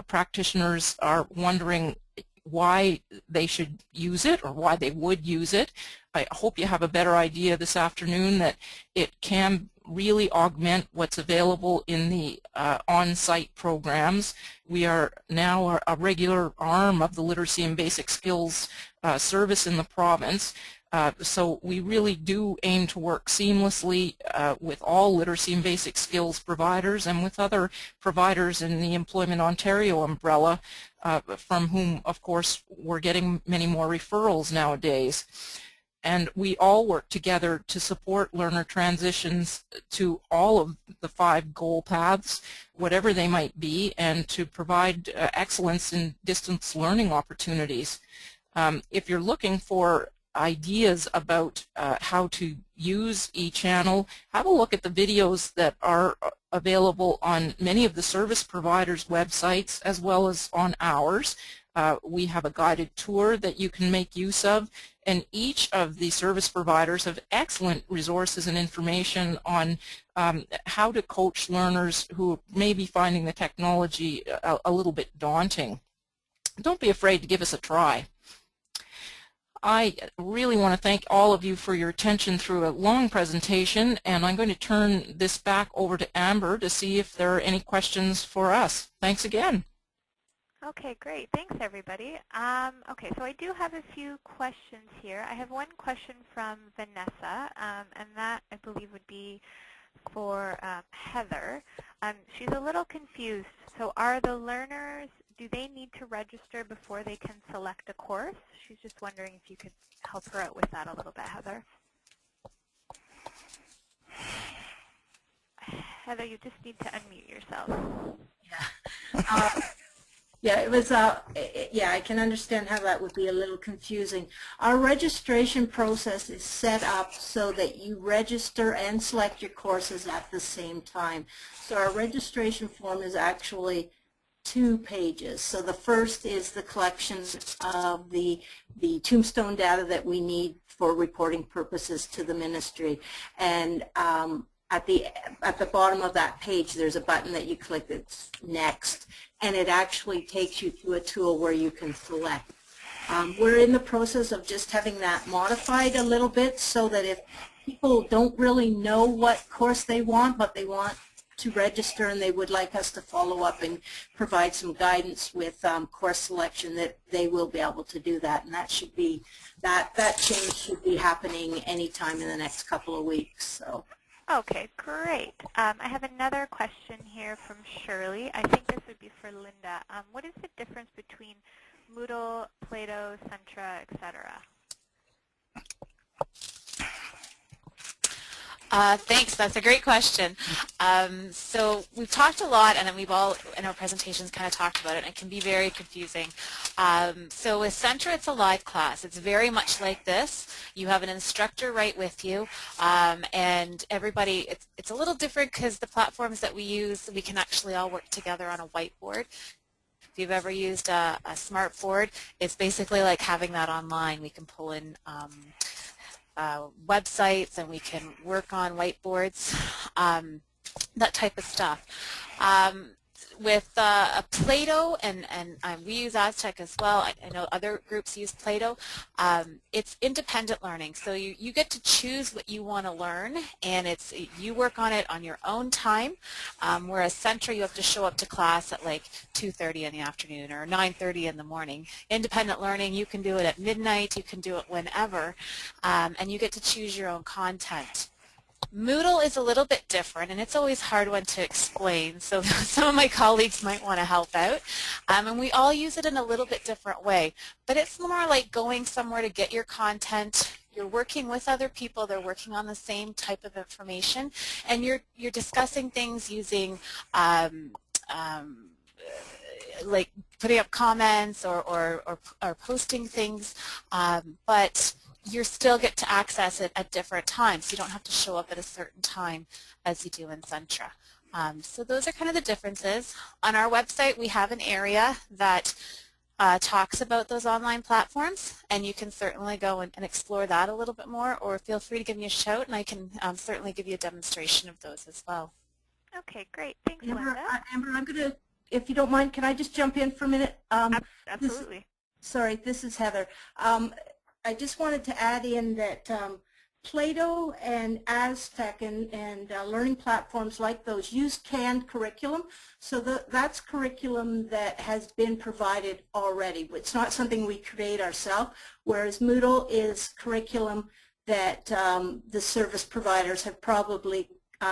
practitioners are wondering why they should use it or why they would use it. I hope you have a better idea this afternoon that it can really augment what's available in the on-site programs. We are now a regular arm of the Literacy and Basic Skills service in the province. So we really do aim to work seamlessly with all literacy and basic skills providers and with other providers in the Employment Ontario umbrella, from whom, of course, we're getting many more referrals nowadays. And we all work together to support learner transitions to all of the 5 goal paths, whatever they might be, and to provide excellence in distance learning opportunities. If you're looking for ideas about how to use eChannel, have a look at the videos that are available on many of the service providers' websites as well as on ours. We have a guided tour that you can make use of, and each of the service providers have excellent resources and information on how to coach learners who may be finding the technology a little bit daunting. Don't be afraid to give us a try. I really want to thank all of you for your attention through a long presentation, and I'm going to turn this back over to Amber to see if there are any questions for us. Thanks again. Okay, great. Thanks, everybody. Okay, so I do have a few questions here. I have one question from Vanessa, and that I believe would be for Heather. She's a little confused. So are the learners, do they need to register before they can select a course? She's just wondering if you could help her out with that a little bit, Heather. Heather, you just need to unmute yourself. Yeah. Yeah, it was. Yeah, I can understand how that would be a little confusing. Our registration process is set up so that you register and select your courses at the same time. So our registration form is actually 2 pages. So the first is the collection of the tombstone data that we need for reporting purposes to the ministry, and at the bottom of that page, there's a button that you click that's next, and it actually takes you to a tool where you can select. We're in the process of just having that modified a little bit so that if people don't really know what course they want, but they want to register and they would like us to follow up and provide some guidance with course selection, that they will be able to do that. And that should be, that change should be happening anytime in the next couple of weeks. So. Okay, great. I have another question here from Shirley. I think this would be for Linda. What is the difference between Moodle, Plato, Centra, etc.? Thanks. That's a great question. So we've talked a lot, and then we've all in our presentations kind of talked about it, and it can be very confusing. So with Centra, it's a live class. It's very much like this. You have an instructor right with you, and everybody, it's a little different because the platforms that we use, we can actually all work together on a whiteboard. If you've ever used a smartboard, it's basically like having that online. We can pull in websites, and we can work on whiteboards, that type of stuff. With Plato, and we use Aztec as well. I know other groups use Plato. It's independent learning, so you get to choose what you want to learn, and you work on it on your own time. Whereas Centra, you have to show up to class at like 2:30 in the afternoon or 9:30 in the morning. Independent learning, you can do it at midnight, you can do it whenever, and you get to choose your own content. Moodle is a little bit different, and it's always a hard one to explain, so some of my colleagues might want to help out. And we all use it in a little bit different way, but it's more like going somewhere to get your content. You're working with other people, they're working on the same type of information, and you're discussing things using like putting up comments or posting things, but you still get to access it at different times. You don't have to show up at a certain time as you do in Centra. So those are kind of the differences. On our website, we have an area that talks about those online platforms, and you can certainly go and explore that a little bit more, or feel free to give me a shout, and I can certainly give you a demonstration of those as well. Okay, great. Thanks, Linda. Amber, I'm going to, if you don't mind, can I just jump in for a minute? Absolutely. This is Heather. I just wanted to add in that Plato and Aztec and learning platforms like those use canned curriculum. So that's curriculum that has been provided already. It's not something we create ourselves, whereas Moodle is curriculum that the service providers have probably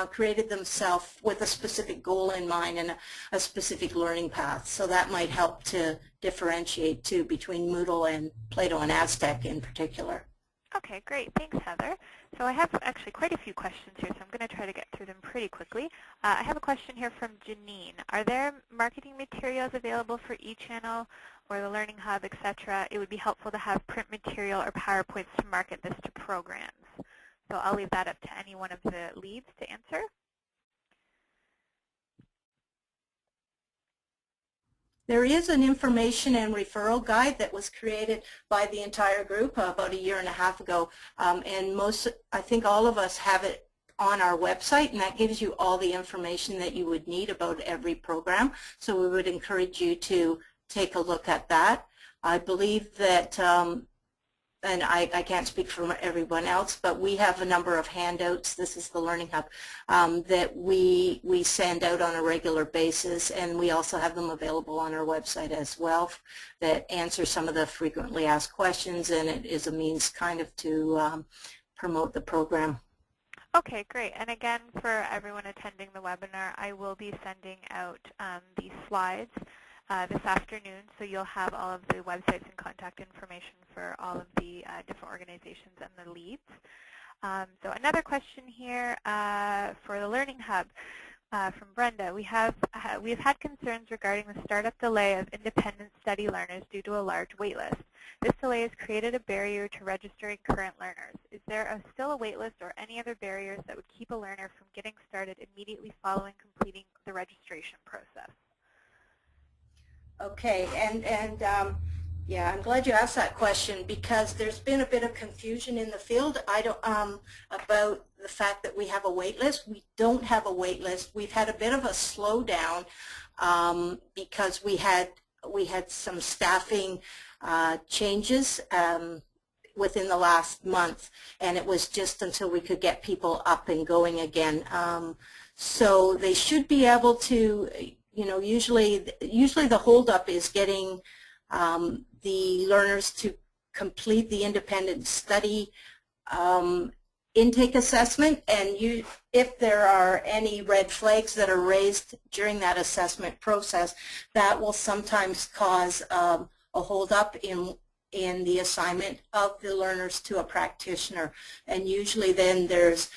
created themselves with a specific goal in mind and a specific learning path. So that might help to differentiate too between Moodle and Plato and Aztec in particular. Okay, great. Thanks, Heather. So I have actually quite a few questions here, so I'm going to try to get through them pretty quickly. I have a question here from Janine. Are there marketing materials available for eChannel or the LearningHUB, etc.? It would be helpful to have print material or PowerPoints to market this to programs. So I'll leave that up to any one of the leads to answer. There is an information and referral guide that was created by the entire group about a year and a half ago, and I think all of us have it on our website, and that gives you all the information that you would need about every program. So we would encourage you to take a look at that. I believe that and I can't speak for everyone else, but we have a number of handouts. This is the Learning Hub that we send out on a regular basis, and we also have them available on our website as well that answer some of the frequently asked questions, and it is a means kind of to promote the program. Okay, great. And again, for everyone attending the webinar, I will be sending out these slides this afternoon, so you'll have all of the websites and contact information for all of the different organizations and the leads. So another question here for the Learning Hub from Brenda. We have had concerns regarding the startup delay of independent study learners due to a large waitlist. This delay has created a barrier to registering current learners. Is there still a waitlist or any other barriers that would keep a learner from getting started immediately following completing the registration process? Okay, and yeah, I'm glad you asked that question because there's been a bit of confusion in the field. About the fact that we have a wait list. We don't have a wait list. We've had a bit of a slowdown because we had some staffing changes within the last month, and it was just until we could get people up and going again. So they should be able to. You know, usually the holdup is getting the learners to complete the independent study intake assessment, and if there are any red flags that are raised during that assessment process, that will sometimes cause a holdup in the assignment of the learners to a practitioner, and usually then there's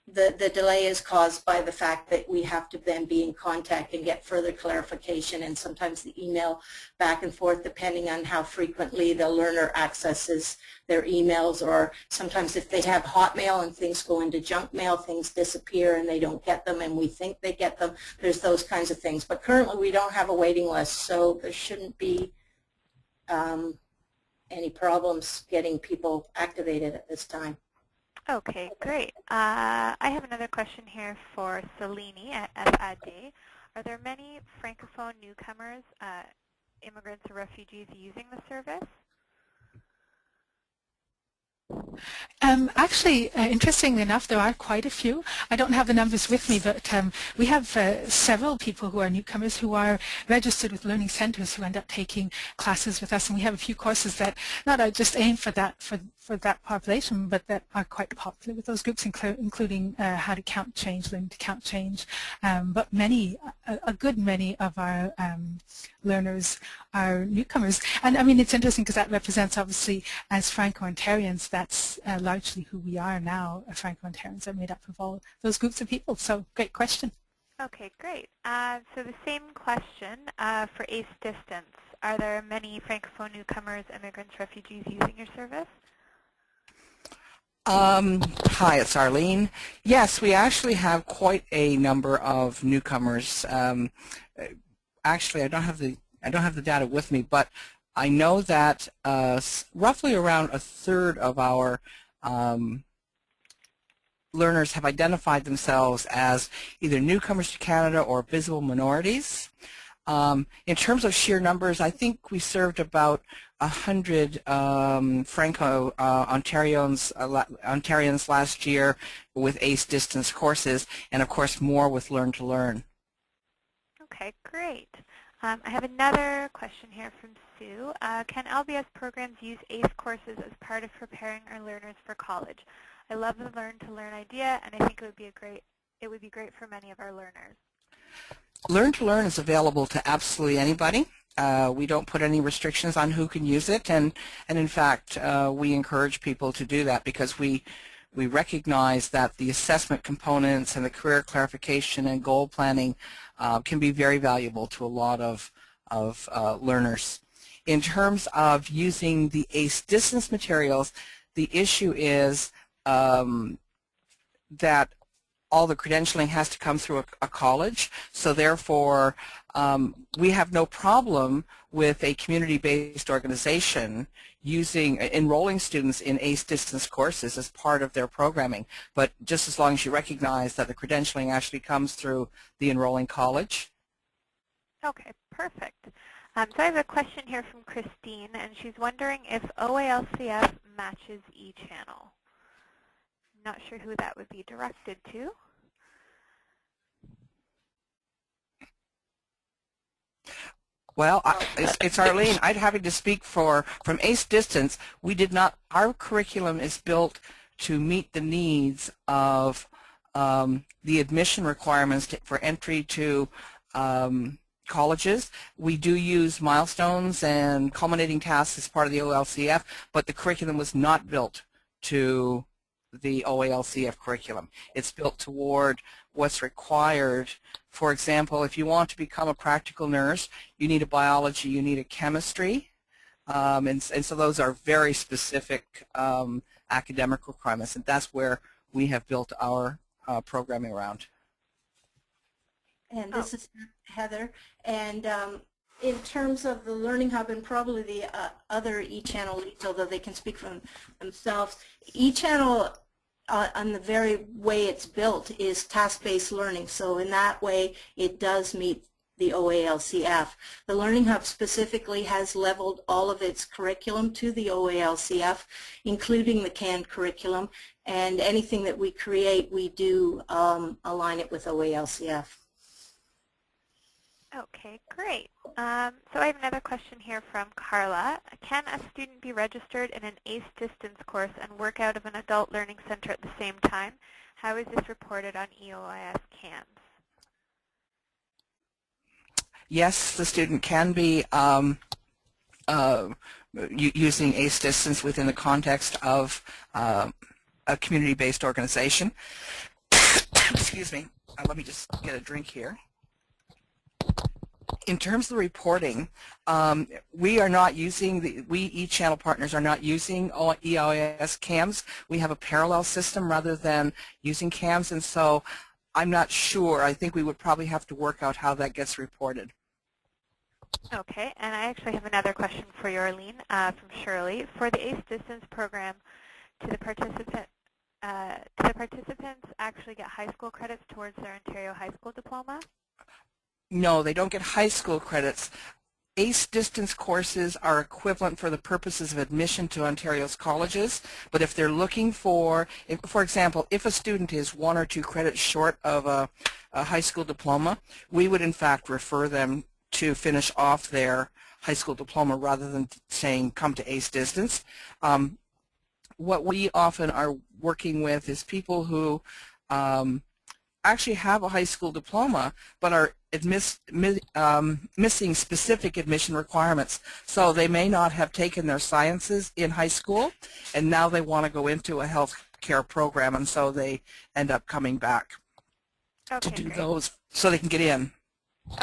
the delay is caused by the fact that we have to then be in contact and get further clarification, and sometimes the email back and forth depending on how frequently the learner accesses their emails, or sometimes if they have Hotmail and things go into junk mail, things disappear and they don't get them and we think they get them. There's those kinds of things. But currently we don't have a waiting list, so there shouldn't be any problems getting people activated at this time. Okay, great. I have another question here for Célinie at FAD. Are there many Francophone newcomers, immigrants or refugees using the service? Actually, interestingly enough, there are quite a few. I don't have the numbers with me, but we have several people who are newcomers who are registered with learning centers who end up taking classes with us, and we have a few courses that not are just aimed for that population, but that are quite popular with those groups, including how to count change, learning to count change. But a good many of our learners are newcomers. And I mean, it's interesting because that represents, obviously, as Franco-Ontarians, that's largely who we are now. Franco-Ontarians are made up of all those groups of people. So, great question. Okay, great. So the same question for ACE Distance. Are there many Francophone newcomers, immigrants, refugees using your service? Hi, it's Arlene. Yes, we actually have quite a number of newcomers. Actually, I don't have the data with me, but I know that roughly around a third of our learners have identified themselves as either newcomers to Canada or visible minorities. In terms of sheer numbers, I think we served about 100 Franco-Ontarians last year with ACE distance courses, and of course more with Learn to Learn. Okay, great. I have another question here from Sue. Can LBS programs use ACE courses as part of preparing our learners for college? I love the Learn to Learn idea, and I think it would be great for many of our learners. Learn to Learn is available to absolutely anybody. We don't put any restrictions on who can use it, and in fact we encourage people to do that because we recognize that the assessment components and the career clarification and goal planning can be very valuable to a lot of learners. In terms of using the ACE distance materials, the issue is that all the credentialing has to come through a college, so therefore we have no problem with a community-based organization enrolling students in ACE distance courses as part of their programming, but just as long as you recognize that the credentialing actually comes through the enrolling college. Okay, perfect. So I have a question here from Christine, and she's wondering if OALCF matches eChannel. Not sure who that would be directed to. Well, it's Arlene. I'd happy to speak from ACE Distance. We did not, our curriculum is built to meet the needs of the admission requirements for entry to colleges. We do use milestones and culminating tasks as part of the OALCF, but the curriculum was not built to the OALCF curriculum. It's built toward what's required. For example, if you want to become a practical nurse, you need a biology, you need a chemistry, and so those are very specific academic requirements, and that's where we have built our programming around. And this is Heather. And in terms of the LearningHUB and probably the other eChannel leads, although they can speak for themselves, eChannel on the very way it's built is task-based learning. So in that way, it does meet the OALCF. The LearningHUB specifically has leveled all of its curriculum to the OALCF, including the canned curriculum, and anything that we create, we do align it with OALCF. Okay, great. So I have another question here from Carla. Can a student be registered in an ACE distance course and work out of an adult learning center at the same time? How is this reported on EOIS CAMS? Yes, the student can be using ACE Distance within the context of a community-based organization. Excuse me. Let me just get a drink here. In terms of the reporting, we are not using, we eChannel partners are not using EOIS CAMS. We have a parallel system rather than using CAMS, and so I'm not sure. I think we would probably have to work out how that gets reported. Okay, and I actually have another question for you, Arlene, from Shirley. For the ACE Distance program, do the participants actually get high school credits towards their Ontario high school diploma? No, they don't get high school credits. ACE Distance courses are equivalent for the purposes of admission to Ontario's colleges, but if they're looking for example, if a student is 1 or 2 credits short of a high school diploma, we would in fact refer them to finish off their high school diploma rather than saying come to ACE Distance. What we often are working with is people who actually have a high school diploma but are missing specific admission requirements. So they may not have taken their sciences in high school, and now they want to go into a health care program, and so they end up coming back to do those so they can get in.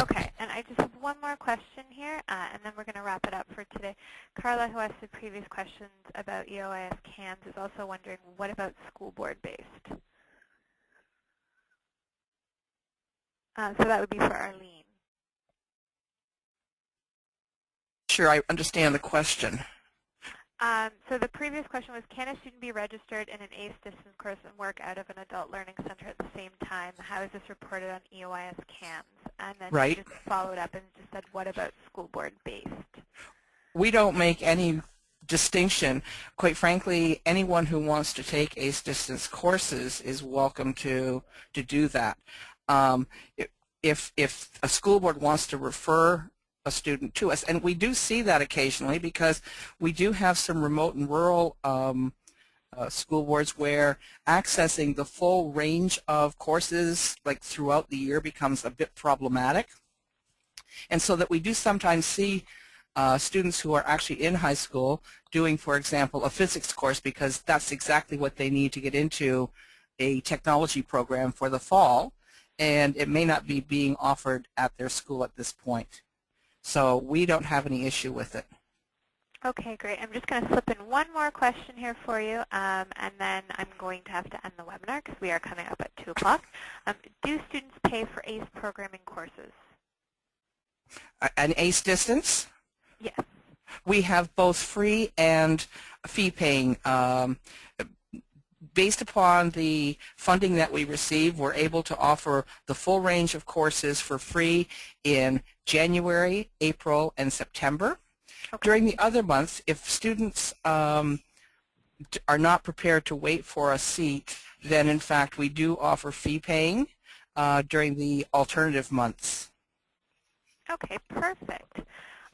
Okay, and I just have one more question here, and then we're going to wrap it up for today. Carla, who asked the previous questions about EOIS CAMS, is also wondering, what about school board based? So that would be for Arlene. Sure, I understand the question. So the previous question was, can a student be registered in an ACE distance course and work out of an adult learning center at the same time? How is this reported on EOIS CAMS? And then right. She just followed up and just said, what about school board based? We don't make any distinction. Quite frankly, anyone who wants to take ACE distance courses is welcome to do that. If a school board wants to refer a student to us, and we do see that occasionally because we do have some remote and rural school boards where accessing the full range of courses like throughout the year becomes a bit problematic, and so that we do sometimes see students who are actually in high school doing, for example, a physics course because that's exactly what they need to get into a technology program for the fall, and it may not be being offered at their school at this point. So we don't have any issue with it. Okay, great. I'm just going to slip in one more question here for you, and then I'm going to have to end the webinar because we are coming up at 2 o'clock. Do students pay for ACE programming courses? An ACE distance? Yes. We have both free and fee-paying. Based upon the funding that we receive, we're able to offer the full range of courses for free in January, April, and September. Okay. During the other months, if students are not prepared to wait for a seat, then in fact we do offer fee paying during the alternative months. Okay, perfect.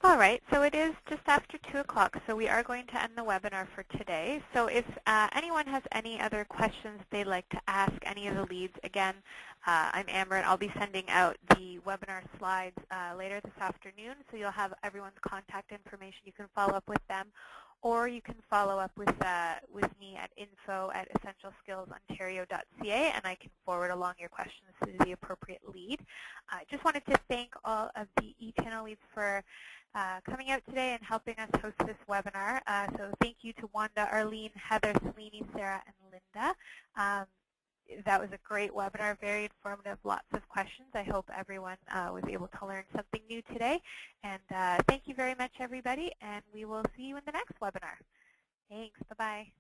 All right, so it is just after 2 o'clock, so we are going to end the webinar for today. So if anyone has any other questions they'd like to ask any of the leads, again, I'm Amber, and I'll be sending out the webinar slides later this afternoon, so you'll have everyone's contact information. You can follow up with them, or you can follow up with me at info@essentialskillsontario.ca, and I can forward along your questions to the appropriate lead. I just wanted to thank all of the e-channel leads for coming out today and helping us host this webinar. So thank you to Wanda, Arlene, Heather, Célinie, Sarah, and Linda. That was a great webinar, very informative, lots of questions. I hope everyone was able to learn something new today. And thank you very much, everybody, and we will see you in the next webinar. Thanks. Bye-bye.